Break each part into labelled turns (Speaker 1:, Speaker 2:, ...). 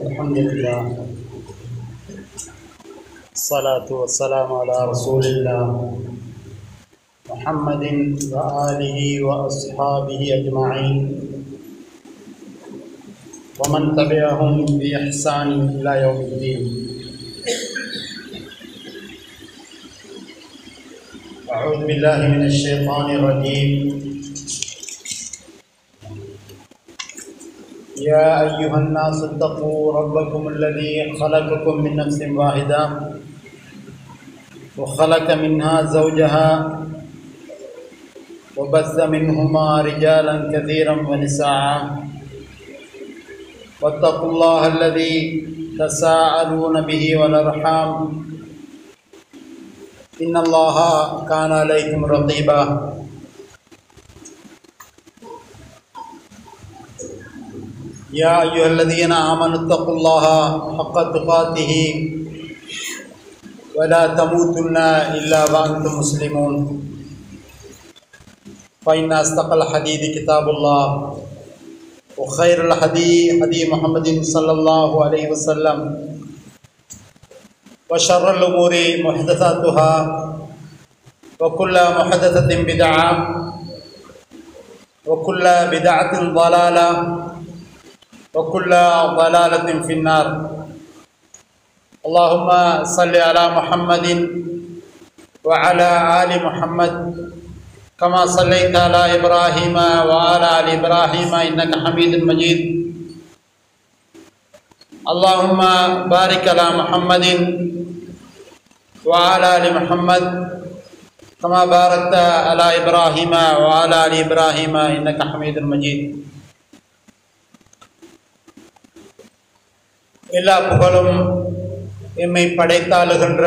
Speaker 1: الحمد لله الصلاة والسلام على رسول الله محمد وآله وأصحابه أجمعين ومن تبعهم بإحسان إلى يوم الدين. أعوذ بالله من الشيطان الرجيم. يا أيها الناس اتقوا ربكم الذي خلقكم من نفس واحدة وخلق منها زوجها وبث منهما رجالا كثيرا ونساء واتقوا الله الذي تساءلون به والأرحام إن الله كان عليكم رقيبا. يا أيها الذين آمنوا اتقوا الله حق تقاته ولا تموتن إلا وأنتم مسلمون. فإن أصدق الحديث كتاب الله وخير الهدي هدي محمد صلى الله عليه وسلم وشر الأمور محدثاتها وكل محدثة بدعة وكل بدعة ضلالة وكل ضلالة في النار. اللهم صل على محمد وعلى آل محمد كما صليت على إبراهيم وعلى آل إبراهيم إنك حميد مجيد. اللهم بارك على محمد وعلى آل محمد كما باركت على إبراهيم وعلى آل إبراهيم إنك حميد مجيد. எல்லா புகழும் எம்மை படைத்தாளுகின்ற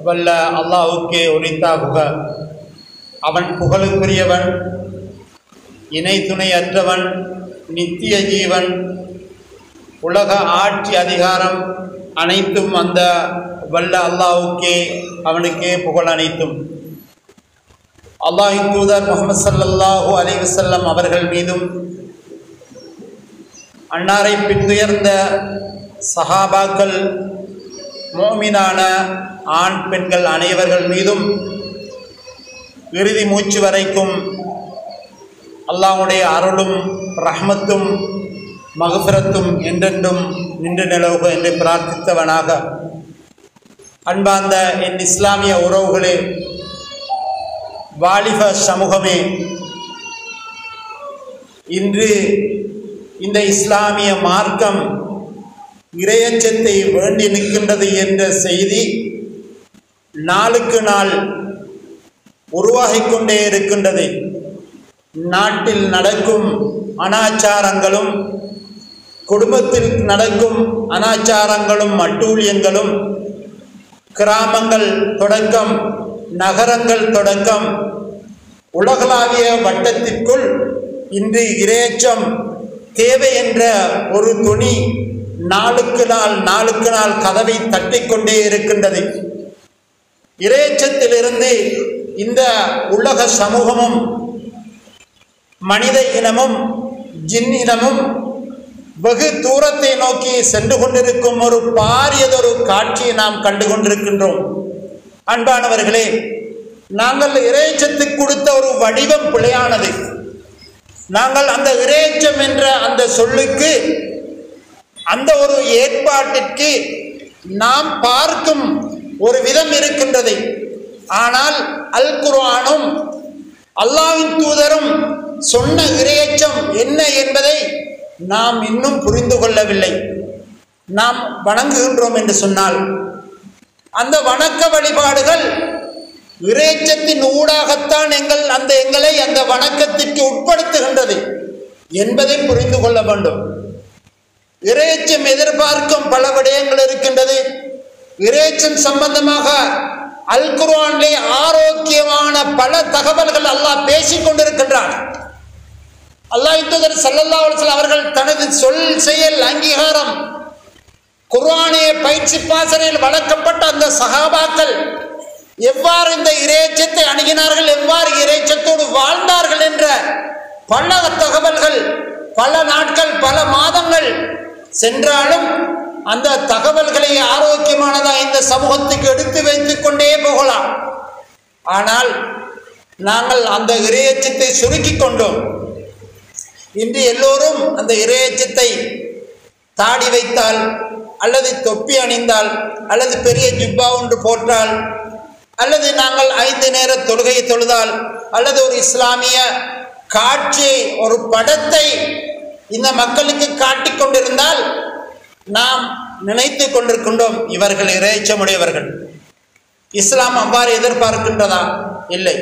Speaker 1: வல்ல அல்லாஹ்வுக்கே உரித்தாகுக. அவன் புகழுக்குரியவன், இணை துணை அற்றவன், நித்திய ஜீவன். உலக ஆட்சி அதிகாரம் அனைத்தும் அந்த வல்ல அல்லாஹ்வுக்கே, அவனுக்கே புகழ் அனைத்தும். அல்லாஹ்வின் தூதர் முஹம்மது ஸல்லல்லாஹு அலைஹி வஸல்லம் அவர்கள் மீதும் அன்னாரை பின்துயர்ந்த சஹாபாக்கள், முஃமினான ஆண் பெண்கள் அனைவர்கள் மீதும் இறுதி மூச்சு வரைக்கும் அல்லாஹ்வுடைய அருளும் ரஹ்மத்தும் மக்ஃபிரத்தும் என்றென்றும் நின்று நிலவுக என்று பிரார்த்தித்தவனாக, அன்பார்ந்த என் இஸ்லாமிய உறவுகளே, வாலிப சமூகமே, இன்று இந்த இஸ்லாமிய மார்க்கம் இறையச்சத்தை வேண்டி நிற்கின்றது என்ற செய்தி நாளுக்கு நாள் உருவாகிக் கொண்டே இருக்கின்றது. நாட்டில் நடக்கும் அனாச்சாரங்களும், குடும்பத்தில் நடக்கும் அனாச்சாரங்களும் அட்டூழியங்களும், கிராமங்கள் தொடக்கம் நகரங்கள் தொடக்கம் உலகளாவிய வட்டத்திற்குள் இன்று இறையச்சம் தேவை என்ற ஒரு துணி நாளுக்கு நாள் கதவை தட்டிக்கொண்டே இருக்கின்றது. இறையச்சத்திலிருந்து இந்த உலக சமூகமும் மனித இனமும் ஜின் இனமும் வெகு தூரத்தை நோக்கி சென்று கொண்டிருக்கும் ஒரு பாரியதொரு காட்சியை நாம் கண்டு கொண்டிருக்கின்றோம். அன்பானவர்களே, நாங்கள் இறையச்சத்துக்கு கொடுத்த ஒரு வடிவம் பிழையானது. நாங்கள் அந்த இறையச்சம் என்ற அந்த சொல்லுக்கு, அந்த ஒரு ஏற்பாட்டிற்கு நாம் பார்க்கும் ஒரு விதம் இருக்கின்றது. ஆனால் அல் குர்ஆனும் அல்லாஹ்வின் தூதரும் சொன்ன இறையச்சம் என்ன என்பதை நாம் இன்னும் புரிந்து கொள்ளவில்லை. நாம் வணங்குகின்றோம் என்று சொன்னால் அந்த வணக்க வழிபாடுகள் இறையச்சத்தின் ஊடாகத்தான் எங்களை அந்த வணக்கத்திற்கு உட்படுத்துகின்றது என்பதை புரிந்து கொள்ள வேண்டும். இறையச்சம் எதிர்பார்க்கும் பல விடயங்கள் இருக்கின்றது. இறையச்சம் சம்பந்தமாக அல் குர்ஆனிலே ஆரோக்கியமான பல தகவல்கள் அல்லாஹ் பேசிக் கொண்டிருக்கின்றான். அல்லாஹ்வின் தூதர் ஸல்லல்லாஹு அலைஹி வஸல்லம் அவர்கள் தனது சொல் செயல் அங்கீகாரம் குர்ஆனிய பயிற்சி பாசறையில் வளர்க்கப்பட்ட அந்த சஹாபாக்கள் எவ்வாறு இந்த இறையச்சத்தை அணுகினார்கள், எவ்வாறு இறையச்சத்தோடு வாழ்ந்தார்கள் என்ற பல தகவல்கள் பல நாட்கள் பல மாதங்கள் சென்றாலும் அந்த தகவல்களை ஆரோக்கியமானதாக இந்த சமூகத்துக்கு எடுத்து வைத்துக் கொண்டே போகலாம். ஆனால் நாங்கள் அந்த இறையச்சத்தை சுருக்கி கொண்டோம். இன்று எல்லோரும் அந்த இறையச்சத்தை தாடி வைத்தால் அல்லது தொப்பி அணிந்தால் அல்லது பெரிய ஜுப்பா ஒன்று போட்டால் அல்லது நாங்கள் 5 நேர தொழுகையை தொழுதால் அல்லது ஒரு இஸ்லாமிய காட்சியை ஒரு படத்தை இந்த மக்களுக்கு காட்டிக் கொண்டிருந்தால் நாம் நினைத்து கொண்டிருக்கின்றோம் இவர்கள் இறையச்சமுடையவர்கள். இஸ்லாம் அவ்வாறு எதிர்பார்க்கின்றதா? இல்லை,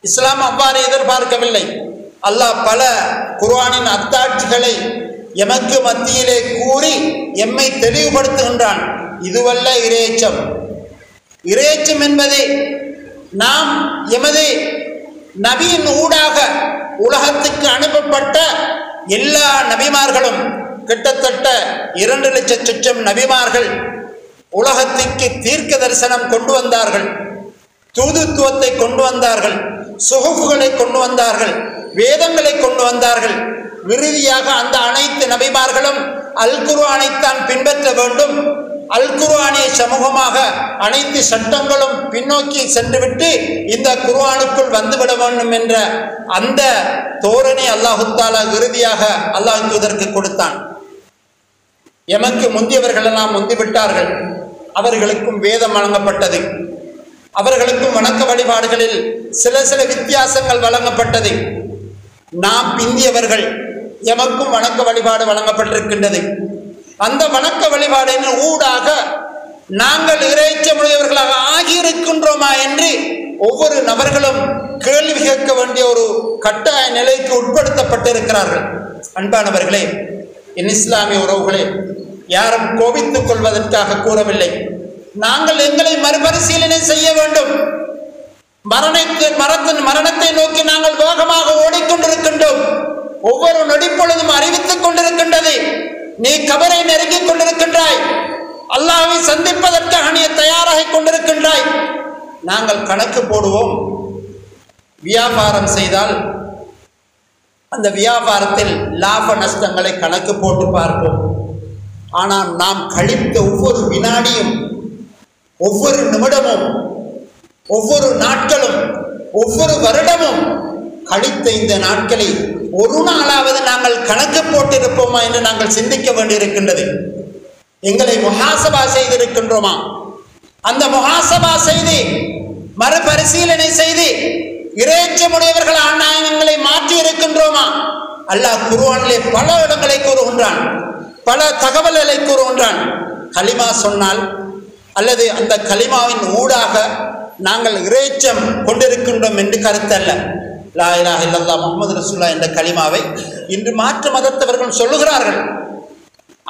Speaker 1: இஸ்லாம் அவ்வாறு எதிர்பார்க்கவில்லை. அல்லாஹ் பல குர்ஆனின் அத்தாட்சிகளை எமக்கு மத்தியிலே கூறி எம்மை தெளிவுபடுத்துகின்றான். இதுவல்ல இறையச்சம். இறையச்சம் என்பது நாம் எமது நபியின் ஊடாக உலகத்துக்கு அனுப்பப்பட்ட எல்லா நபிமார்களும் கிட்டத்தட்ட 2 லட்சம் நபிமார்கள் உலகத்திற்கு தீர்க்க தரிசனம் கொண்டு வந்தார்கள், தூதுத்துவத்தை கொண்டு வந்தார்கள், சுஹுஃப்களை கொண்டு வந்தார்கள், வேதங்களை கொண்டு வந்தார்கள். இறுதியாக அந்த அனைத்து நபிமார்களும் அல் குர்ஆனைத்தான் பின்பற்ற வேண்டும், அல் குர்ஆனை சமூகமாக அனைத்து சட்டங்களும் பின்னோக்கி சென்றுவிட்டு இந்த குர்ஆனுக்குள் வந்துவிட வேண்டும் என்ற அந்த தோரணை அல்லாஹு தஆலா இறுதியாக அல்லாஹ் தூதருக்கு கொடுத்தான். எமக்கு முந்தியவர்கள் எல்லாம் முந்திவிட்டார்கள், அவர்களுக்கும் வேதம் வழங்கப்பட்டது, அவர்களுக்கும் வணக்க வழிபாடுகளில் சில வித்தியாசங்கள் வழங்கப்பட்டது. நாம் பிந்தியவர்கள், எமக்கும் வணக்க வழிபாடு வழங்கப்பட்டிருக்கின்றது. அந்த வணக்க வழிபாடின் ஊடாக நாங்கள் இறையச்சமுடையவர்களாக ஆகியிருக்கின்றோமா என்று ஒவ்வொரு நபர்களும் கேள்வி கேட்க வேண்டிய ஒரு கட்டாய நிலைக்கு உட்படுத்தப்பட்டிருக்கிறார்கள். அன்பானவர்களே, என் இஸ்லாமிய உறவுகளே, யாரும் கோபித்துக் கொள்வதற்காக கூறவில்லை. நாங்கள் எங்களை மறுபரிசீலனை செய்ய வேண்டும். மரணத்தை நோக்கி நாங்கள் வேகமாக ஓடிக்கொண்டிருக்கின்றோம். ஒவ்வொரு நொடிப்பொழுதும் அறிவித்துக் கொண்டிருக்கின்றது, நீ கபரை நெருங்கிக் கொண்டிருக்கின்றாய், அல்லாஹ்வை சந்திப்பதற்காக நீ தயாராகிக் கொண்டிருக்கின்றாய். நாங்கள் கணக்கு போடுவோம். வியாபாரம் செய்தால் அந்த வியாபாரத்தில் லாப நஷ்டங்களை கணக்கு போட்டு பார்ப்போம். ஆனால் நாம் கழித்த ஒவ்வொரு வினாடியும், ஒவ்வொரு நிமிடமும், ஒவ்வொரு நாட்களும், ஒவ்வொரு வருடமும் கழித்த இந்த நாட்களை ஒரு நாளாவது நாங்கள் கணக்கு போட்டிருப்போமா என்று நாங்கள் சிந்திக்க வேண்டியிருக்கின்றது. எங்களை முஹாசபா செய்திருக்கின்றோமா? அந்த முஹாசபா செய்து மறுபரிசீலனை செய்து இறையச்சமுடையவர்களான எங்களை மாற்றி இருக்கின்றோமா? அல்லாஹ் குர்ஆனிலே பல இடங்களை கூறுகின்றான், பல தகவல்களை கூறுகின்றான். கலிமா சொன்னால் அல்லது அந்த கலிமாவின் ஊடாக நாங்கள் இறையச்சம் கொண்டிருக்கின்றோம் என்று கருத்தல்ல. லா இலாஹ இல்லல்லாஹ் முஹம்மது ரசூலுல்லாஹ் என்ற கலிமாவை இன்று மாற்று மதத்தவர்கள் சொல்லுகிறார்கள்.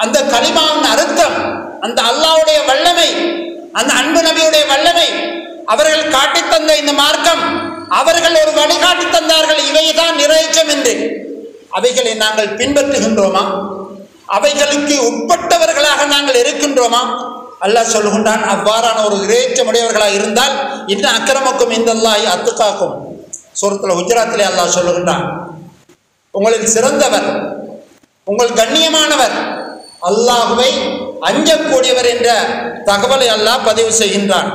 Speaker 1: அந்த கலிமாவின் அர்த்தம், அந்த அல்லாஹ்வுடைய வல்லமை, அந்த அன்பு நபியுடைய வல்லமை, அவர்கள் காட்டித்தந்த இந்த மார்க்கம், அவர்கள் ஒரு வழிகாட்டி தந்தார்கள், இவைதான் இறையச்சம் என்று. அவைகளை நாங்கள் பின்பற்றுகின்றோமா? அவைகளுக்கு உட்பட்டவர்களாக நாங்கள் இருக்கின்றோமா? அல்லாஹ் சொல்லுகின்றான், அவ்வாறான ஒரு இறையச்சமுடையவர்களாக இருந்தால் இன்ன அக்ரமக்கும் இந்தல்லாஹி அத்துகாக்கும். சூரத்துல் ஹுஜராத்திலே அல்லாஹ் சொல்லுகின்றான், உங்களில் சிறந்தவர், உங்கள் கண்ணியமானவர் அல்லாஹ்வை அஞ்சக்கூடியவர் என்ற தகவலை அல்லாஹ் பதிவு செய்கின்றான்.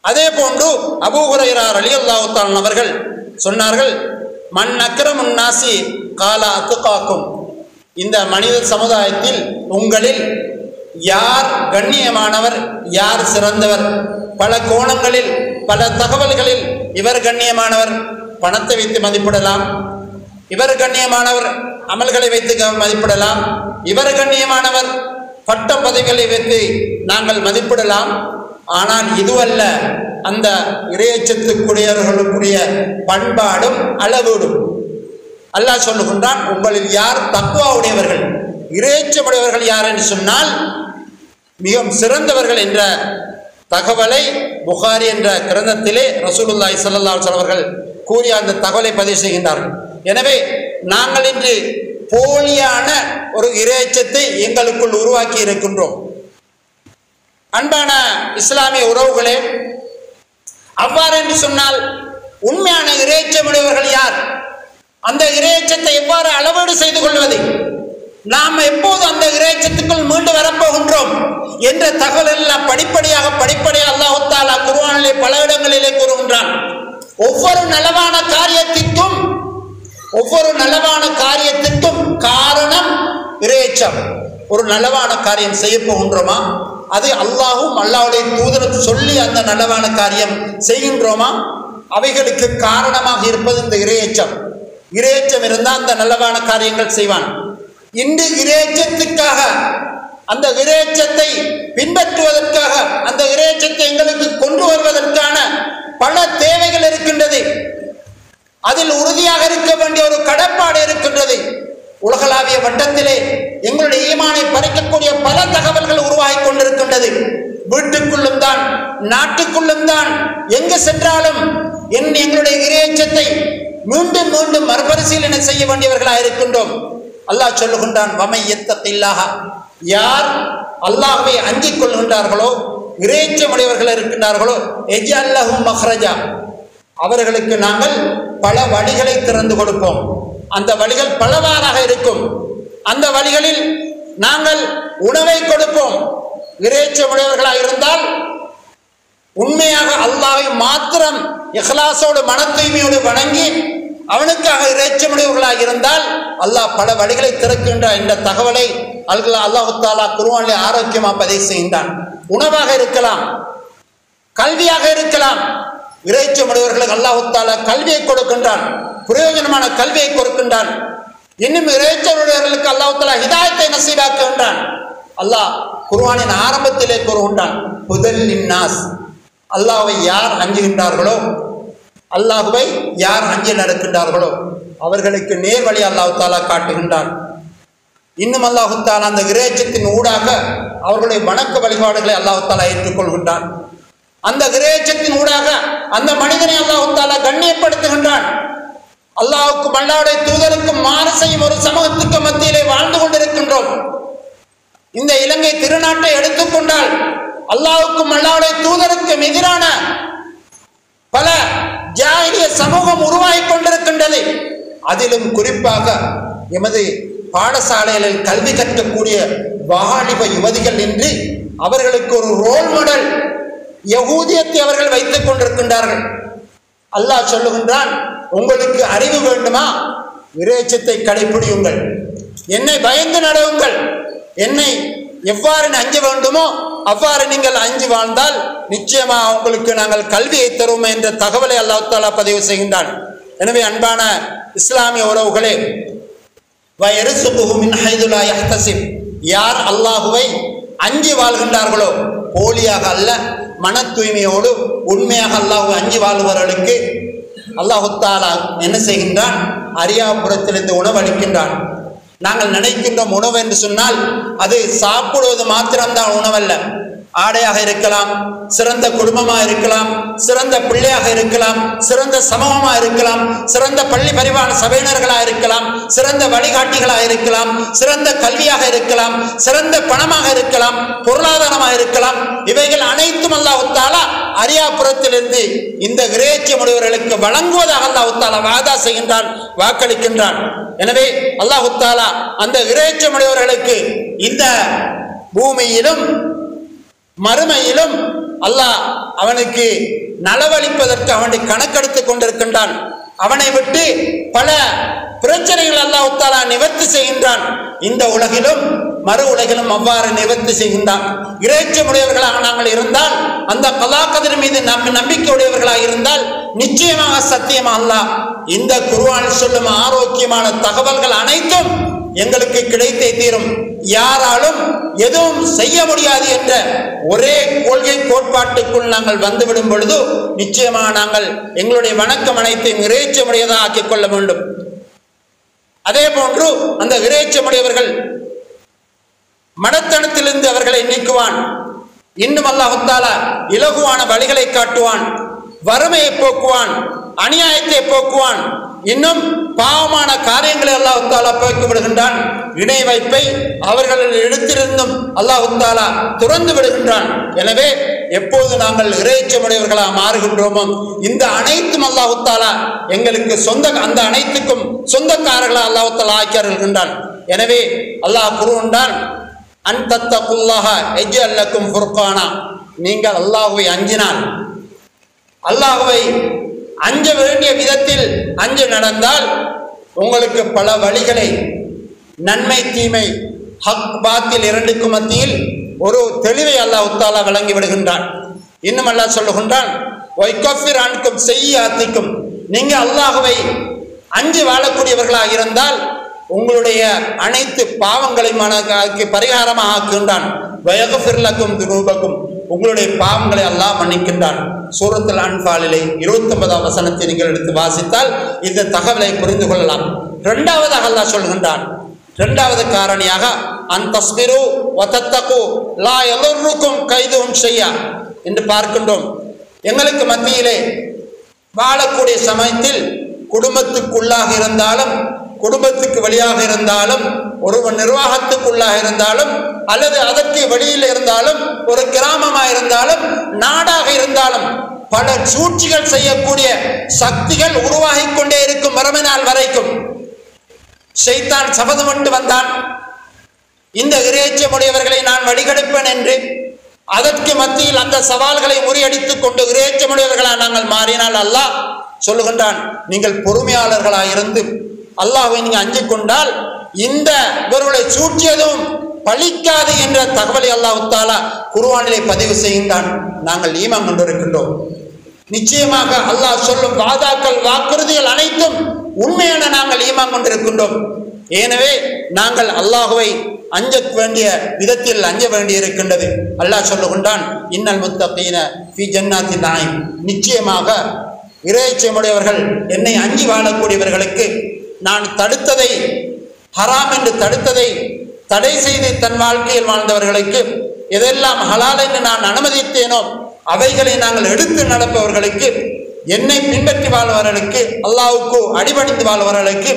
Speaker 1: அதே போன்று அபூ ஹுரைரா ரலியல்லாஹு தஆலா அவர்கள் சொன்னார்கள், மன் அக்ரமுன் நாசி கால அத்துகாக்கும். இந்த மனித சமுதாயத்தில் உங்களில் யார் கண்ணியமானவர், யார் சிறந்தவர்? பல கோணங்களில், பல தகவல்களில் இவர் கண்ணியமானவர், பணத்தை வைத்து மதிப்பிடலாம். இவர் கண்ணியமானவர், அமல்களை வைத்து மதிப்பிடலாம். இவர் கண்ணியமானவர், பட்ட பதவிகளை வைத்து நாங்கள் மதிப்பிடலாம். ஆனால் இதுவல்ல அந்த இறையச்சத்துக்குரியவர்களுக்குரிய பண்பாடும் அளவீடும். அல்லாஹ் சொல்லுகின்றான், உங்களில் யார் தக்வா உடையவர்கள், இறையச்சமுடையவர்கள் யார் என்று சொன்னால் மிகவும் சிறந்தவர்கள் என்ற தகவலை புகாரி என்ற கிரந்தத்திலே ரசூலுல்லாஹி ஸல்லல்லாஹு அலைஹி வஸல்லம் அவர்கள் கூறிய அந்த தகவலை பதிவு செய்கின்றார்கள். எனவே நாங்கள் இன்று போலியான ஒரு இறையச்சத்தை எங்களுக்குள் உருவாக்கி இருக்கின்றோம். அன்பான இஸ்லாமிய உறவுகளே, அவ்வாறு என்று சொன்னால் உண்மையான இறையச்சமுடையவர்கள் யார்? அந்த இறையச்சத்தை எவ்வாறு அளவீடு செய்து கொள்வது, நாம் எப்போது அந்த இறையச்சத்துக்குள் மீண்டு வரப்போகின்றோம் என்ற தகவல் எல்லாம் படிப்படியாக அல்லாஹ் தஆலா குர்ஆனிலே பல இடங்களிலே கூறுகின்றான். ஒவ்வொரு நலவான காரியத்திற்கும் காரணம் இறையச்சம். ஒரு நலவான காரியம் செய்ய போகின்றோமா, அது அல்லாஹ்வும் அல்லாஹ்வுடைய தூதரும் சொல்லி அந்த நலவான காரியம் செய்கின்றோமா, அவைகளுக்கு காரணமாக இருப்பது இந்த இறையச்சம். இறையச்சம் இருந்தால் அந்த நல்லவான காரியங்கள் செய்வான். இன்று இறையச்சத்துக்காக, அந்த இறையச்சத்தை பின்பற்றுவதற்காக, அந்த இறையச்சத்தை எங்களுக்கு கொண்டு வருவதற்கான பல தேவைகள் இருக்கின்றது. அதில் உறுதியாக இருக்க வேண்டிய ஒரு கடப்பாடு இருக்கின்றது. உலகளாவிய வட்டத்திலே எங்களுடைய ஈமானை பறிக்கக்கூடிய பல தகவல்கள் உருவாகி கொண்டிருக்கின்றது. வீட்டுக்குள்ளும் தான், நாட்டுக்குள்ளும் தான், எங்கு சென்றாலும் எங்களுடைய இறையச்சத்தை மீண்டும் மீண்டும் மறுபரிசீலனை செய்ய வேண்டியவர்களாக இருக்கின்றோம். அல்லாஹ் சொல்லுகின்றான், வமை யத்தகில்லாஹ, யார் அல்லாஹ்வை அஞ்சிக் கொள்கின்றார்களோ, இறையச்சமுடையவர்கள் இருக்கின்றார்களோ, யஜ்அல் லஹு மக்ரஜா, அவர்களுக்கு நாங்கள் பல வழிகளை திறந்து கொடுப்போம். அந்த வழிகள் பலவாறாக இருக்கும். அந்த வழிகளில் நாங்கள் உணவை கொடுப்போம். இறையச்சமுடையவர்களாக இருந்தால் உண்மையாக அல்லாஹ்வை மாத்திரம் இஹ்லாஸோடு மன தூய்மையோடு வணங்கி அவனுக்காக இறையச்சமுடையவர்களாக இருந்தால் அல்லாஹ் பல வழிகளை திறக்கின்றார் என்ற தகவலை அல்லாஹ் தஆலா குர்ஆனிலே ஆரோக்கியமாக பதிவு செய்கின்றான். உணவாக இருக்கலாம், கல்வியாக இருக்கலாம். இறையச்சமுடையவர்களுக்கு அல்லாஹ் தஆலா கல்வியை கொடுக்கின்றான், பிரயோஜனமான கல்வியை கொடுக்கின்றான். இன்னும் இறையச்சமுடையவர்களுக்கு அல்லாஹ் தஆலா ஹிதாயத்தை நசீபாக்குகின்றான். அல்லாஹ் குர்ஆனின் ஆரம்பத்திலே கூறுகின்றான், ஹுதல் லின்னாஸ், அல்லாஹ்வை யார் அஞ்சுகின்றார்களோ, அல்லாஹ்வை யார் அஞ்சி நடக்கின்றார்களோ அவர்களுக்கு நேர்வழி அல்லாஹ் தஆலா காட்டுகின்றான். இன்னும் அல்லாஹ் தஆலா அந்த இறையச்சத்தின் ஊடாக அவர்களுடைய வணக்க வழிபாடுகளை அல்லாஹ் தஆலா ஏற்றுக்கொள்கின்றான். அந்த இறையச்சத்தின் ஊடாக அந்த மனிதனை அல்லாஹ் தஆலா கண்ணியப்படுத்துகின்றான். அல்லாஹ்வுக்கும் அல்லாஹ்வுடைய தூதருக்கும் மாறு செய்யும் ஒரு சமூகத்துக்கு மத்தியிலே வாழ்ந்து கொண்டிருக்கின்றோம். இந்த இலங்கை திருநாட்டை எடுத்துக்கொண்டால் அல்லாஹ்வுக்கும் அல்லாஹ்வுடைய தூதருக்கும் எதிரான பல ஜாஹிலிய சமூகம் உருவாகி கொண்டிருக்கின்றது. அதிலும் குறிப்பாக எமது பாடசாலைகளில் கல்வி கற்கக்கூடிய வாலிப யுவதிகள் இன்றி அவர்களுக்கு ஒரு ரோல் மாடல் யகூதியத்தை அவர்கள் வைத்துக் கொண்டிருக்கின்றார்கள். அல்லாஹ் சொல்லுகின்றான், உங்களுக்கு அறிவு வேண்டுமா, இறையச்சத்தை கடைபிடியுங்கள், என்னை பயந்து நடவுங்கள், என்னை எவ்வாறு அஞ்ச வேண்டுமோ அவ்வாறு நீங்கள் அஞ்சு வாழ்ந்தால் நிச்சயமாக உங்களுக்கு நாங்கள் கல்வியை தருவோம் என்ற தகவலை அல்லாஹ் தஆலா பதிவு செய்கின்றான். எனவே அன்பான இஸ்லாமிய உறவுகளே, வயர்சுகுஹு மின் ஹைது லா யஹ்தசிப், யார் அல்லாஹுவை அஞ்சி வாழ்கின்றார்களோ, போலியாக அல்ல, மன தூய்மையோடு உண்மையாக அல்லாஹ்வை அஞ்சி வாழ்பவர்களுக்கு அல்லாஹ் தஆலா என்ன செய்கின்றான், அரியாபுரத்திலிருந்து உணவளிக்கின்றான். நாங்கள் நினைக்கின்றோம் உணவு என்று சொன்னால் அது சாப்பிடுவது மாத்திரம்தான் உணவல்ல. ஆடையாக இருக்கலாம், சிறந்த குடும்பமாக இருக்கலாம், சிறந்த பிள்ளையாக இருக்கலாம், சிறந்த சமூகமாக இருக்கலாம், சிறந்த பள்ளி பரிவார சபையினர்களாக இருக்கலாம், சிறந்த வழிகாட்டிகளாக இருக்கலாம், சிறந்த கல்வியாக இருக்கலாம், சிறந்த பணமாக இருக்கலாம், பொருளாதாரமாக இருக்கலாம். இவைகள் அனைத்தும் அல்லாஹ் தஆலா அரியாபுரத்திலிருந்து இந்த இறையச்சமுடையவர்களுக்கு வழங்குவதாக அல்லாஹ் தஆலா வாதா செய்கின்றான், வாக்களிக்கின்றான். எனவே அல்லாஹ் தஆலா அந்த இறையச்சமுடையவர்களுக்கு இந்த பூமியிலும் மறுமையிலும் அல்லாஹ் அவனுக்கு நலவளிப்பதற்கு அவனை கணக்கெடுத்துக் கொண்டிருக்கின்றான். அவனை விட்டு பல பிரச்சனைகள் அல்லாஹ் தஆலா நிவர்த்தி செய்கின்றான். இந்த உலகிலும் மறு உலகிலும் அவ்வாறு நிவர்த்தி செய்கின்றான். இறைச்சமுடையவர்களாக நாங்கள் இருந்தால், அந்த கலா கதிர் மீது நம்பிக்கை உடையவர்களாக இருந்தால் நிச்சயமாக சத்தியமாக அல்லாஹ் இந்த குர்ஆனில் சொல்லும் ஆரோக்கியமான தகவல்கள் அனைத்தும் எங்களுக்கு கிடைத்தே தீரும். யாராலும் எதுவும் செய்ய முடியாது என்ற ஒரே கொள்கை கோட்பாட்டுக்குள் நாங்கள் வந்துவிடும் பொழுது நிச்சயமாக நாங்கள் எங்களுடைய வணக்கம் அனைத்தையும் இறைச்சமுடையதாக ஆக்கிக் கொள்ள வேண்டும். அதே போன்று அந்த இறைச்சமுடையவர்கள் மடத்தனத்திலிருந்து அவர்களை நீக்குவான். இன்னும் அல்லாஹ் தஆலா இலகுவான வழிகளை காட்டுவான், வறுமையை போக்குவான், அநியாயத்தை போக்குவான், இன்னும் பாவமான காரியங்களை அல்லாஹ் தஆலா போக்கி விடுகின்றான். இணை வைப்பை அவர்கள் எடுத்திருந்தும் அல்லாஹ் தஆலா துறந்து விடுகின்றான். எனவே எப்போது நாங்கள் இறைச்சமுடையவர்களாக மாறுகின்றோமோ இந்த அனைத்தும் அல்லாஹ் தஆலா எங்களுக்கு அந்த அனைத்துக்கும் சொந்தக்காரர்களாக அல்லாஹ் தஆலா ஆக்கி அருள்கின்றான். எனவே அல்லாஹ் கூறுகின்றான், அன்தத்தகுல்லாஹ யஜ்அல் லக்கும் ஃபுர்கானா, நீங்கள் அல்லாஹ்வை அஞ்சினால், அல்லாஹ்வை அஞ்ச வேண்டிய விதத்தில் அஞ்சு நடந்தால் உங்களுக்கு பல வழிகளை, நன்மை தீமை, ஹக் பாத்தில் இரண்டுக்கும் மத்தியில் ஒரு தெளிவை அல்லாஹ் தஆலா வழங்கி விடுகின்றான். இன்னும் அல்லாஹ் சொல்லுகின்றான், வைகஃபிர் அன்கும் செய்யாத்திக்கும், நீங்க அல்லாஹ்வை அஞ்சு வாழக்கூடியவர்களாக இருந்தால் உங்களுடைய அனைத்து பாவங்களை பரிகாரமாக ஆக்குகின்றான். வயகஃபிர் லக்கும் துனூபக்கும், உங்களுடைய பாவங்களை அல்லாஹ் மன்னிக்கின்றான். சூரத்துல் அன்ஃபாலிலே 29ஆம் வசனத்தை நீங்கள் எடுத்து வாசித்தால் இந்த தகவலை புரிந்து கொள்ளலாம். இரண்டாவதாக அல்லாஹ் சொல்கின்றான், இரண்டாவது காரணியாக அன்தஸ்பிரு வதத்தகு லா யதுர்ருக்கும் கைதுஹும் ஷையா என்று பார்க்கின்றோம். எங்களுக்கு மத்தியிலே வாழக்கூடிய சமயத்தில் குடும்பத்துக்குள்ளாக இருந்தாலும் குடும்பத்துக்கு வெளியாக இருந்தாலும் ஒருவன் நிர்வாகத்துக்குள்ளாக இருந்தாலும் அல்லது அதற்கு வெளியில் இருந்தாலும் ஒரு கிராமமாக இருந்தாலும் நாடாக இருந்தாலும் பல சூழ்ச்சிகள் செய்யக்கூடிய சக்திகள் உருவாகி கொண்டே இருக்கும் மறுமை நாள் வரைக்கும். ஷைத்தான் சபதமிட்டு வந்தான், இந்த இறைச்சமுடையவர்களை நான் வழிகெடுப்பேன் என்று. அதற்கு மத்தியில் அந்த சவால்களை முறியடித்துக் கொண்டு இறைச்சமுடையவர்களாக நாங்கள் மாறினால் அல்லாஹ் சொல்லுகின்றான், நீங்கள் பொறுமையாளர்களாக இருந்து அல்லாஹ்வை நீங்கள் அஞ்சிக் கொண்டால் இந்த இவர்களை சூழ்ச்சியதும் பழிக்காது என்ற தகவலை அல்லாஹ் தஆலா குர்ஆனிலே பதிவு செய்கின்றான். நாங்கள் ஈமான் கொண்டிருக்கின்றோம். நிச்சயமாக அல்லாஹ் சொல்லும் வாதாக்கள், வாக்குறுதிகள் அனைத்தும் உண்மையான நாங்கள் ஈமான் கொண்டிருக்கின்றோம். எனவே நாங்கள் அல்லாஹ்வை அஞ்ச வேண்டிய விதத்தில் அஞ்ச வேண்டி இருக்கின்றது. அல்லாஹ் சொல்லுகின்றான், இன்னல் முத்தகீன ஃபீ ஜன்னாத்தின் நஈம், நிச்சயமாக இறைச்சமுடையவர்கள் என்னை அஞ்சி வாழக்கூடியவர்களுக்கு நான் தடுத்ததை, ஹராம் என்று தடுத்ததை தடை செய்து தன் வாழ்க்கையில் வாழ்ந்தவர்களுக்கு, எதெல்லாம் ஹலால் என்று நான் அனுமதித்தேனோ அவைகளை நாங்கள் எடுத்து நடப்பவர்களுக்கு, என்னை பின்பற்றி வாழ்வர்களுக்கு, அல்லாஹ்வுக்கு அடிபணிந்து வாழ்வர்களுக்கு,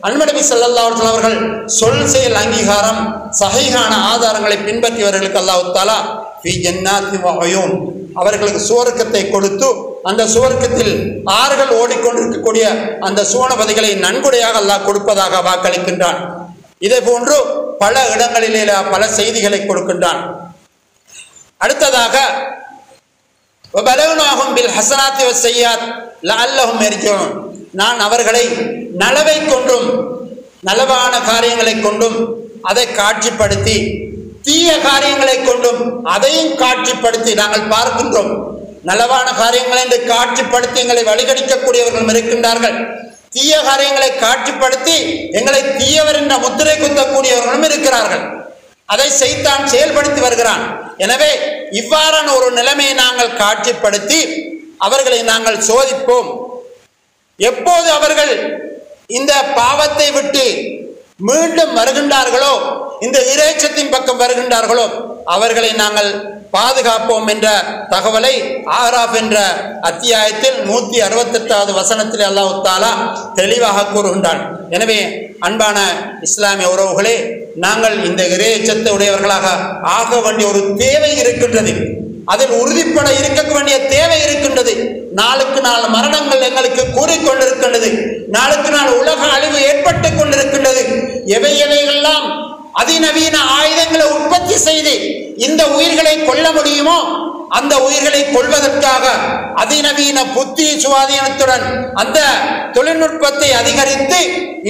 Speaker 1: அன்மநபி ஸல்லல்லாஹு அலைஹி வஸல்லம் அவர்கள் சொல் செயல் அங்கீகாரம் சஹீஹான ஆதாரங்களை பின்பற்றியவர்களுக்கு அல்லாஹ் தஆலா ஃபீ ஜன்னாத்தி வ உயூன், அவர்களுக்கு சுவர்க்கத்தை கொடுத்து அந்த சுவர்க்கத்தில் ஆறுகள் ஓடிக்கொண்டிருக்கக்கூடிய அந்த சுவனபதிகளை நன்கொடையாக அல்லாஹ் கொடுப்பதாக வாக்களிக்கின்றான். இதே போன்று பல இடங்களிலே பல செய்திகளை கொடுக்கின்றான். அடுத்ததாக வபலவ்னாஹும் பில் ஹஸனாத்தி வஸ்ஸய்யாத் லஅல்லஹும் யர்ஜூன், நான் அவர்களை நலவை கொண்டும் நலவான காரியங்களை கொண்டும் அதை காட்சிப்படுத்தி, தீய காரியங்களை கொண்டும் அதையும் காட்சிப்படுத்தி நாங்கள் பார்க்கின்றோம். நலவான காரியங்களை என்று காட்சிப்படுத்தி எங்களை வழிகடிக்கக்கூடியவர்களும் இருக்கின்றார்கள். தீய காரியங்களை காட்சிப்படுத்தி எங்களை தீயவர் என்ற முத்திரை குத்தக்கூடியவர்களும் இருக்கிறார்கள். அதை ஷைத்தான் செயல்படுத்தி வருகிறான். எனவே இவ்வாறான ஒரு நிலைமையை நாங்கள் காட்சிப்படுத்தி அவர்களை நாங்கள் சோதிப்போம். எப்போது அவர்கள் இந்த பாவத்தை விட்டு மீண்டும் வருகின்றார்களோ, இந்த இறைச்சத்தின் பக்கம் வருகின்றார்களோ, அவர்களை நாங்கள் பாதுகாப்போம் என்ற தகவலை ஆராப் என்ற அத்தியாயத்தில் 168வது வசனத்தில் அல்லாஹ் தஆலா தெளிவாக கூறுகின்றான். எனவே அன்பான இஸ்லாமிய உறவுகளே, நாங்கள் இந்த இறைச்சத்தை உடையவர்களாக ஆக வேண்டிய ஒரு தேவை இருக்கின்றது. அதில் உறுதிப்பட இருக்க வேண்டிய தேவை இருக்கின்றது. நாளுக்கு நாள் மரணங்கள் எங்களுக்கு கூறிக்கொண்டிருக்கின்றது. நாளுக்கு நாள் உலக அழிவு ஏற்பட்டு கொண்டிருக்கின்றது. எவையெல்லாம் அதிநவீன ஆயுதங்களை உற்பத்தி செய்து இந்த உயிர்களை கொல்ல முடியுமோ அந்த உயிர்களை கொள்வதற்காக அதிநவீன புத்தி சுவாதீனத்துடன் அந்த தொழில்நுட்பத்தை அதிகரித்து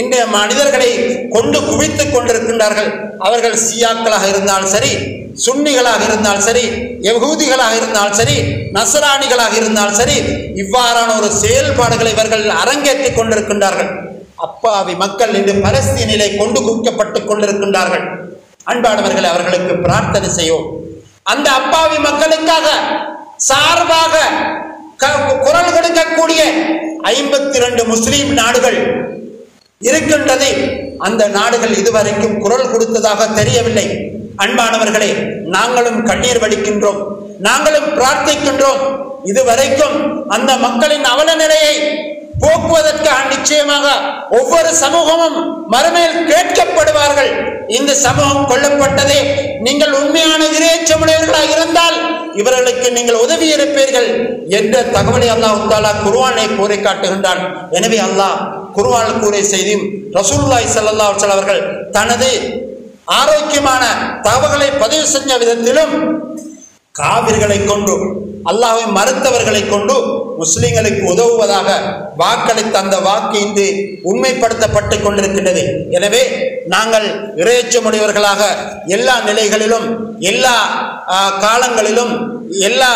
Speaker 1: இந்த மனிதர்களை கொண்டு குவித்துக் கொண்டிருக்கின்றார்கள். அவர்கள் சியாக்களாக இருந்தாலும் சரி, சுன்னிகளாக இருந்தாலும் சரி, யகூதிகளாக இருந்தாலும் சரி, நஸ்ரானிகளாக இருந்தாலும் சரி, இவ்வாறான ஒரு செயல்பாடுகளை இவர்கள் அரங்கேற்றிக் கொண்டிருக்கின்றார்கள். அப்பாவி மக்கள் இன்று பலஸ்தீனிலே கொண்டு குவிக்கப்பட்டுக் கொண்டிருக்கின்றார்கள். அன்பானவர்களை, அவர்களுக்கு பிரார்த்தனை செய்வோம். அந்த அப்பாவி மக்களுக்காக சார்பாக குரல் கொடுக்கக்கூடிய 52 முஸ்லீம் நாடுகள் இருக்கின்றது. அந்த நாடுகள் இதுவரைக்கும் குரல் கொடுத்ததாக தெரியவில்லை. அன்பானவர்களே, நாங்களும் கண்ணீர் வடிக்கின்றோம், நாங்களும் பிரார்த்திக்கின்றோம். இதுவரைக்கும் அந்த மக்களின் அவல நிலையை போக்குவதற்காக நிச்சயமாக ஒவ்வொரு சமூகமும் மறுமையில் கேட்கப்படுவார்கள். இந்த சமூகம் கொல்லப்பட்டதே நீங்கள் உண்மையான இறையச்சமுடையவர்களாக இருந்தால் இவர்களுக்கு நீங்கள் உதவி இருப்பீர்கள் என்ற தகவலை அல்லாஹ் தஆலா குர்ஆனை கூறி காட்டுகின்றான். எனவே அல்லாஹ் குர்ஆனில் கூறிய செய்தியும் ரசூலுல்லாஹி ஸல்லல்லாஹு அலைஹி வஸல்லம் அவர்கள் தனது ஆரோக்கியமான தகவல்களை பதிவு செஞ்ச விதத்திலும் காவிர்களை கொண்டு அல்லாஹ்வை மறுத்தவர்களை கொண்டு முஸ்லிம்களுக்கு உதவுவதாக வாக்களித்த அந்த வாக்கு இன்று உண்மைப்படுத்தப்பட்டு கொண்டிருக்கின்றது. எனவே நாங்கள் இறையச்சமுடையவர்களாக எல்லா நிலைகளிலும் எல்லா காலங்களிலும் எல்லா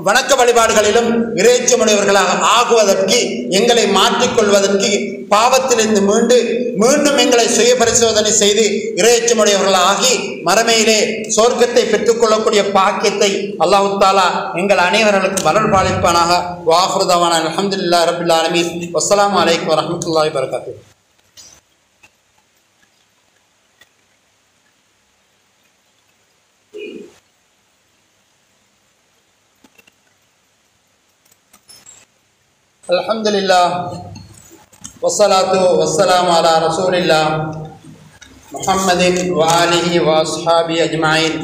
Speaker 1: வணக்க வழிபாடுகளிலும் இறையச்சமுடையவர்களாக ஆகுவதற்கு எங்களை மாற்றிக்கொள்வதற்கு பாவத்திலிருந்து மீண்டும் எங்களை சுய பரிசோதனை செய்து இறையச்சமுடையவர்களாகி மறுமையிலே சொர்க்கத்தை பெற்றுக்கொள்ளக்கூடிய பாக்கியத்தை அல்லாஹ் தஆலா எங்கள் அனைவர்களுக்கும் அருள் பாலிப்பானாக. வாஃபிரு தஅவானா அல்ஹம்துலில்லாஹி ரப்பில் ஆலமீன். வஸ்ஸலாமு அலைக்கும் வரஹ்மத்துல்லாஹி வபரகாத்துஹு. அல்ஹம்துலில்லாஹ் வஸ்ஸலாத்து வஸ்ஸலாமு அலா ரசூலில்லாஹ் முஹம்மதின் வ ஆலிஹி வ அஸ்ஹாபி அஜ்மஈன்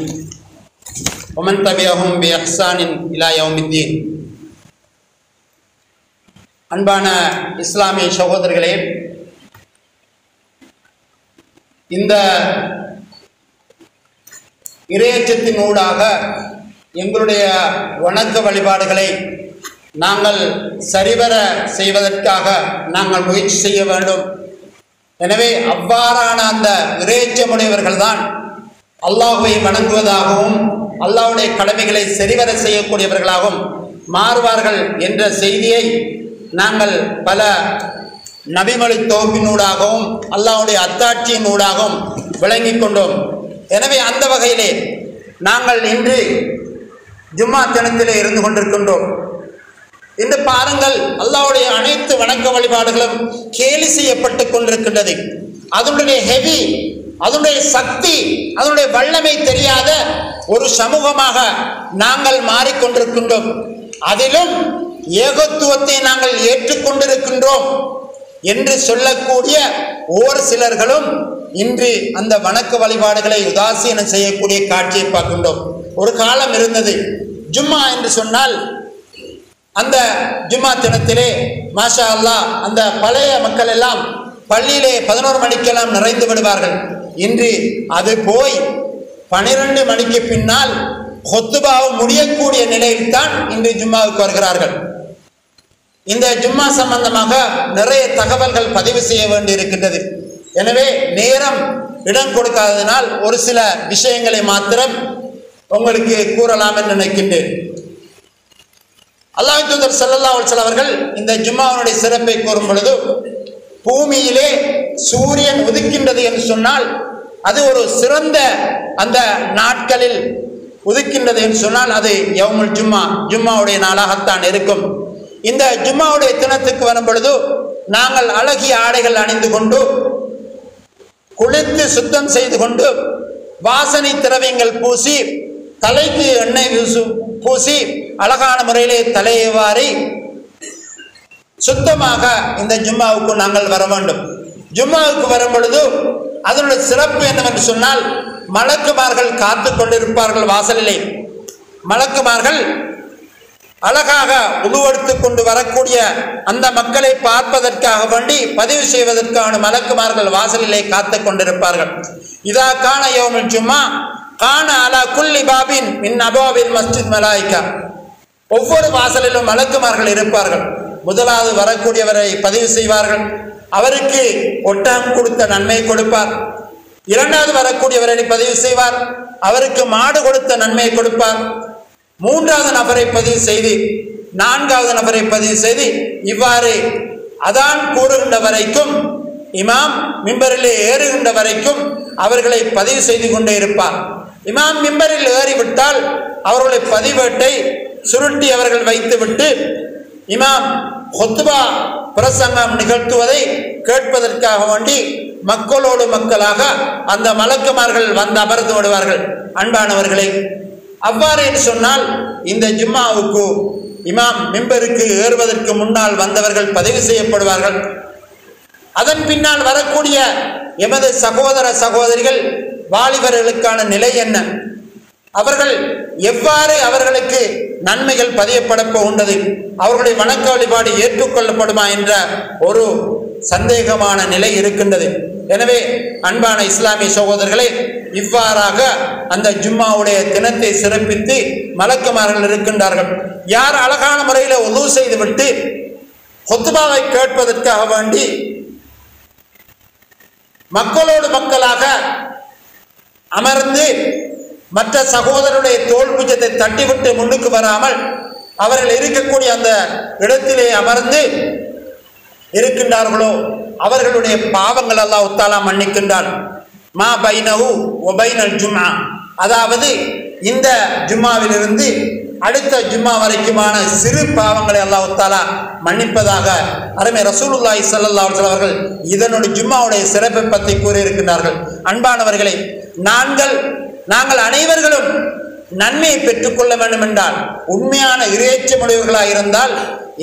Speaker 1: வமன் தபிஅஹும் பி இஹ்சானின் இலா யௌமித்தீன். அன்பான இஸ்லாமிய சகோதரர்களே, இந்த இறையச்சத்தின் ஊடாக எங்களுடைய வணக்க வழிபாடுகளை நாங்கள் சரிவர செய்வதற்காக நாங்கள் முயற்சி செய்ய வேண்டும். எனவே அவ்வாறான அந்த இறையச்சமுடையவர்கள் தான் அல்லாஹ்வை வணங்குவதாகவும் அல்லாஹ்வுடைய கடமைகளை சரிவர செய்யக்கூடியவர்களாகவும் மாறுவார்கள் என்ற செய்தியை நாங்கள் பல நபிமொழி தொகுப்பினூடாகவும் அல்லாஹ்வுடைய அத்தாட்சியின் ஊடாகவும் விளங்கி கொண்டோம். எனவே அந்த வகையிலே நாங்கள் இன்று ஜும்மா தினத்திலே இருந்து கொண்டிருக்கின்றோம். இன்று பாருங்கள், அல்லாஹ்வுடைய அனைத்து வணக்க வழிபாடுகளும் கேலி செய்யப்பட்டு கொண்டிருக்கின்றது. அதனுடைய ஹெவி, அதனுடைய சக்தி, அதனுடைய வல்லமை தெரியாத ஒரு சமூகமாக நாங்கள் மாறிக்கொண்டிருக்கின்றோம். அதிலும் ஏகத்துவத்தை நாங்கள் ஏற்றுக்கொண்டிருக்கின்றோம் என்று சொல்லக்கூடிய ஒரு சிலர்களும் இன்று அந்த வணக்க வழிபாடுகளை உதாசீனம் செய்யக்கூடிய காட்சியை பார்க்கின்றோம். ஒரு காலம் இருந்தது, ஜும்மா என்று சொன்னால் அந்த ஜும்மா தினத்திலே மாஷா அல்லாஹ் அந்த பழைய மக்கள் எல்லாம் பள்ளியிலே 11 மணிக்கெல்லாம் நிறைந்து விடுவார்கள். இன்று அது போய் 12 மணிக்கு பின்னால் ஹுத்பாவும் முடியக்கூடிய நிலையில் தான் இன்று ஜும்மாவுக்கு வருகிறார்கள். இந்த ஜும்மா சம்பந்தமாக நிறைய தகவல்கள் பதிவு செய்ய வேண்டி இருக்கின்றது. எனவே நேரம் இடம் கொடுக்காததினால் ஒரு சில விஷயங்களை மாத்திரம் உங்களுக்கு கூறலாம் என்று நினைக்கின்றேன். அல்லாஹ்வின் தூதர் ஸல்லல்லாஹு அலைஹி வஸல்லம் அவர்கள் இந்த ஜும்மாவுடைய சிறப்பை கூறும் பொழுது, பூமியிலே சூரியன் உதிக்கின்றது என்று சொன்னால் அது ஒரு சிறந்த அந்த நாட்களில் உதிக்கின்றது என்று சொன்னால் அது யௌமுல் ஜும்மா, ஜும்மாவுடைய நாளாகத்தான் இருக்கும். இந்த ஜும்மாவுடைய தினத்துக்கு வரும் பொழுது நாங்கள் அழகிய ஆடைகள் அணிந்து கொண்டு குளித்து சுத்தம் செய்து கொண்டு வாசனை திரவியங்கள் பூசி தலைக்கு எண்ணெய் பூசி அழகான முறையிலே தலையை வாரி சுத்தமாக இந்த ஜும்மாவுக்கு நாங்கள் வர வேண்டும். ஜும்மாவுக்கு வரும் பொழுது அதனுடைய சிறப்பு என்னவென்று சொன்னால், மலக்குமார்கள் காத்து கொண்டிருப்பார்கள் வாசலிலே. மலக்குமார்கள் அழகாக உருவெடுத்து கொண்டு வரக்கூடிய அந்த மக்களை பார்ப்பதற்காக வேண்டி பதிவு செய்வதற்கான மலக்குமார்கள் வாசலிலே காத்து கொண்டிருப்பார்கள். இதா கான யௌமுல் ஜும்மா கான அலா குல்லி பாபின் மின் அபாபில் மஸ்ஜித் மலாயிகா. ஒவ்வொரு வாசலிலும் மலக்குமார்கள் இருப்பார்கள். முதலாவது வரக்கூடியவரை பதிவு செய்வார்கள், அவருக்கு ஒட்டகம் கொடுத்த நன்மை கொடுப்பார். இரண்டாவது வரக்கூடியவரை பதிவு செய்வார், அவருக்கு மாடு கொடுத்த நன்மையை கொடுப்பார். மூன்றாவது நபரை பதிவு செய்து நான்காவது நபரை பதிவு செய்து இவ்வாறு அதான் கூறுகின்ற வரைக்கும், இமாம் மிம்பரிலே ஏறுகின்ற வரைக்கும் அவர்களை பதிவு செய்து கொண்டே இருப்பார். இமாம் மிம்பரில் ஏறிவிட்டால் அவர்களை பதிவேட்டை சுருட்டி அவர்கள் வைத்துவிட்டு இமாம் ஹுத்பா பிரசங்கம் நிகழ்த்துவதை கேட்பதற்காக வேண்டி மக்களோடு மக்களாக அந்த மலக்குமார்கள் வந்து அமர்ந்து விடுவார்கள். அன்பானவர்களை, அவ்வாறு என்று சொன்னால் இந்த ஜும்மாவுக்கு இமாம் மிம்பருக்கு ஏறுவதற்கு முன்னால் வந்தவர்கள் பதிவு செய்யப்படுவார்கள். அதன் பின்னால் வரக்கூடிய எமது சகோதர சகோதரிகள் வாலிபர்களுக்கான நிலை என்ன, அவர்கள் எவ்வாறு அவர்களுக்கு நன்மைகள் பதியப்பட போகின்றது, அவர்களுடைய வணக்க வழிபாடு ஏற்றுக்கொள்ளப்படுமா என்ற ஒரு சந்தேகமான நிலை இருக்கின்றது. எனவே அன்பான இஸ்லாமிய சகோதரர்களே, இவ்வாறாக அந்த ஜும்மாவுடைய தினத்தை சிறப்பித்து மலக்குமார்கள் இருக்கின்றார்கள். யார் அழகான முறையில் உது செய்துவிட்டு ஹுத்பாவை கேட்பதற்காக வேண்டி மக்களோடு மக்களாக அமர்ந்து மற்ற சகோதரருடைய தோல் பூஜ்யத்தை தட்டிவிட்டு முன்னுக்கு வராமல் அவர்கள் இருக்கக்கூடிய அந்த இடத்திலே அமர்ந்து இருக்கின்றார்களோ அவர்களுடைய பாவங்கள் அல்லாஹ் தஆலா மன்னிக்கின்றான். மா பைனஹு வ பைனல் ஜும்ஆ, அதாவது இந்த ஜும்மாவிலிருந்து அடுத்த ஜும்மா வரைக்குமான சிறு பாவங்களை அல்லாஹ் தஆலா மன்னிப்பதாக அருமை ரசூலுல்லாஹி ஸல்லல்லாஹு அலைஹி வஸல்லம் அவர்கள் இதனுடைய ஜும்மாவுடைய சிறப்பை பற்றி கூறியிருக்கிறார்கள். அன்பானவர்களே, நாங்கள் அனைவர்களும் நன்மையை பெற்றுக்கொள்ள வேண்டும் என்றால், உண்மையான இறையச்சமுடையவர்களாக இருந்தால்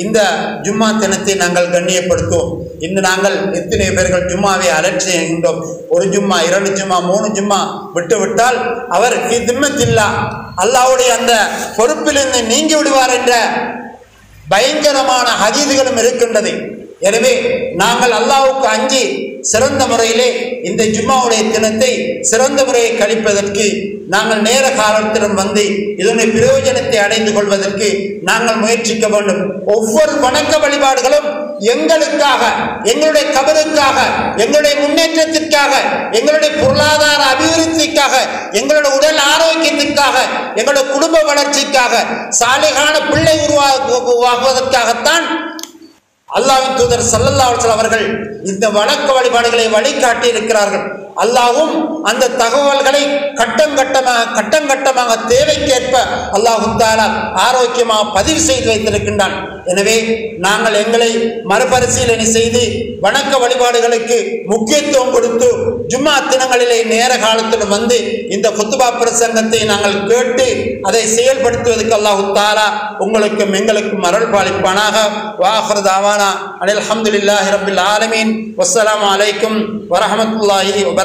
Speaker 1: இந்த ஜும்மா தினத்தை நாங்கள் கண்ணியப்படுத்துவோம். இன்று நாங்கள் எத்தனை பேர்கள் ஜும்மாவை அலட்சி செய்கின்றோம். ஒரு ஜும்மா, 2 ஜும்மா, 3 ஜும்மா விட்டுவிட்டால் அவர் திம்மத்தில்லா, அல்லாஹ்வுடைய அந்த பொறுப்பிலிருந்து நீங்கி விடுவார் என்ற பயங்கரமான ஹதீதுகளும் இருக்கின்றது. எனவே நாங்கள் அல்லாஹ்வுக்கு அஞ்சி சிறந்த முறையிலே இந்த ஜும்மாவுடைய தினத்தை சிறந்த முறையை கழிப்பதற்கு நாங்கள் நேர காலத்திலும் வந்து இதனுடைய பிரயோஜனத்தை அடைந்து கொள்வதற்கு நாங்கள் முயற்சிக்க வேண்டும். ஒவ்வொரு வணக்க வழிபாடுகளும் எங்களுக்காக, எங்களுடைய கபருக்காக, எங்களுடைய முன்னேற்றத்திற்காக, எங்களுடைய பொருளாதார அபிவிருத்திக்காக, எங்களுடைய உடல் ஆரோக்கியத்திற்காக, எங்களுடைய குடும்ப வளர்ச்சிக்காக, சாலிகான பிள்ளை உருவாக்குவதற்காகத்தான் அல்லாஹ்வின் தூதர் ஸல்லல்லாஹு அலைஹி வஸல்லம் அவர்கள் இந்த வணக்க வழிபாடுகளை வழிகாட்டி இருக்கிறார்கள். அல்லாஹ்வும் அந்த தகவல்களை கட்டம் கட்டமாக தேவைக்கேற்ப அல்லாஹ் தஆலா ஆரோக்கியமாக பதிவு செய்து வைத்திருக்கின்றான். எனவே நாங்கள் எங்களை மறுபரிசீலனை செய்து வணக்க வழிபாடுகளுக்கு முக்கியத்துவம் கொடுத்து ஜும்மா தினங்களிலே நேர காலத்தில் வந்து இந்த குத்துபா பிரசங்கத்தை நாங்கள் கேட்டு அதை செயல்படுத்துவதற்கு அல்லாஹ் தஆலா உங்களுக்கும் எங்களுக்கும் அருள் பாலிப்பானாக. வாஹிரு தாவானா அல்ஹம்துலில்லாஹி ரப்பில் ஆலமீன். வஸ்ஸலாமு அலைக்கும் வரஹ்மத்துல்லாஹி வபரகாத்துஹு.